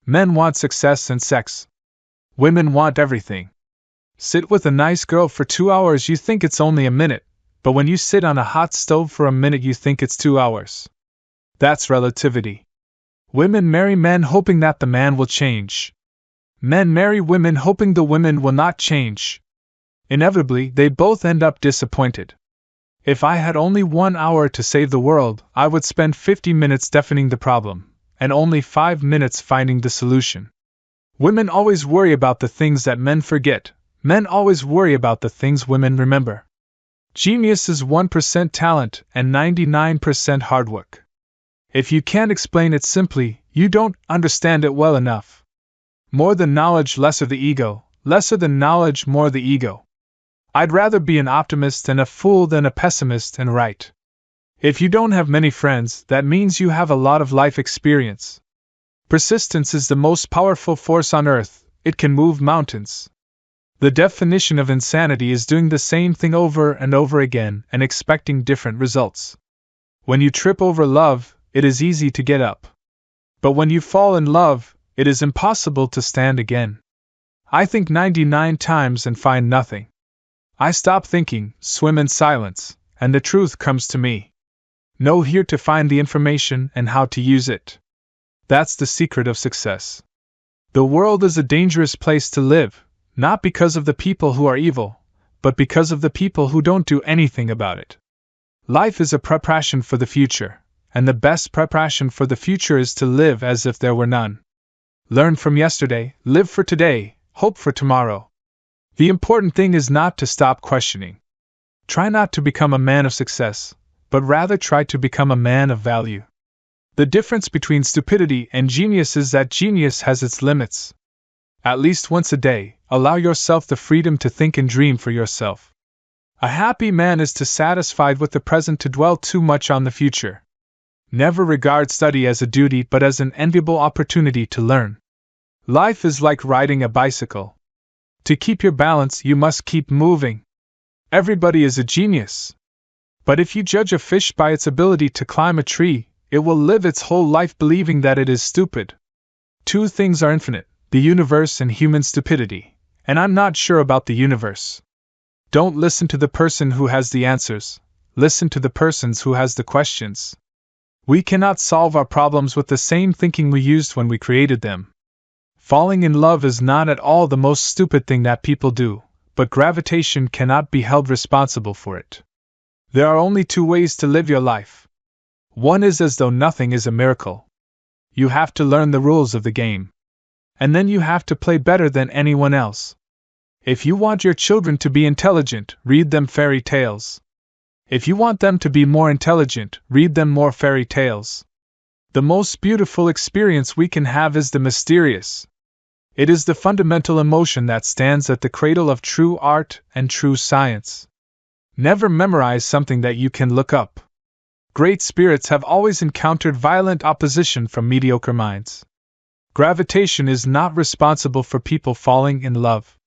Men want success and sex. Women want everything. Sit with a nice girl for 2 hours, you think it's only a minute, but when you sit on a hot stove for a minute, you think it's 2 hours. That's relativity. Women marry men hoping that the man will change. Men marry women hoping the women will not change. Inevitably, they both end up disappointed. If I had only 1 hour to save the world, I would spend 50 minutes defining the problem, and only 5 minutes finding the solution. Women always worry about the things that men forget. Men always worry about the things women remember. Genius is 1% talent and 99% hard work. If you can't explain it simply, you don't understand it well enough. More than knowledge, lesser the ego. Lesser than knowledge, more the ego. I'd rather be an optimist and a fool than a pessimist and right. If you don't have many friends, that means you have a lot of life experience. Persistence is the most powerful force on earth. It can move mountains. The definition of insanity is doing the same thing over and over again and expecting different results. When you trip over love, it is easy to get up. But when you fall in love, it is impossible to stand again. I think 99 times and find nothing. I stop thinking, swim in silence, and the truth comes to me. Know here to find the information and how to use it. That's the secret of success. The world is a dangerous place to live, not because of the people who are evil, but because of the people who don't do anything about it. Life is a preparation for the future, and the best preparation for the future is to live as if there were none. Learn from yesterday, live for today, hope for tomorrow. The important thing is not to stop questioning. Try not to become a man of success, but rather try to become a man of value. The difference between stupidity and genius is that genius has its limits. At least once a day, allow yourself the freedom to think and dream for yourself. A happy man is too satisfied with the present to dwell too much on the future. Never regard study as a duty but as an enviable opportunity to learn. Life is like riding a bicycle. To keep your balance, you must keep moving. Everybody is a genius. But if you judge a fish by its ability to climb a tree, it will live its whole life believing that it is stupid. Two things are infinite, the universe and human stupidity, and I'm not sure about the universe. Don't listen to the person who has the answers, listen to the persons who has the questions. We cannot solve our problems with the same thinking we used when we created them. Falling in love is not at all the most stupid thing that people do, but gravitation cannot be held responsible for it. There are only two ways to live your life. One is as though nothing is a miracle. You have to learn the rules of the game. And then you have to play better than anyone else. If you want your children to be intelligent, read them fairy tales. If you want them to be more intelligent, read them more fairy tales. The most beautiful experience we can have is the mysterious. It is the fundamental emotion that stands at the cradle of true art and true science. Never memorize something that you can look up. Great spirits have always encountered violent opposition from mediocre minds. Gravitation is not responsible for people falling in love.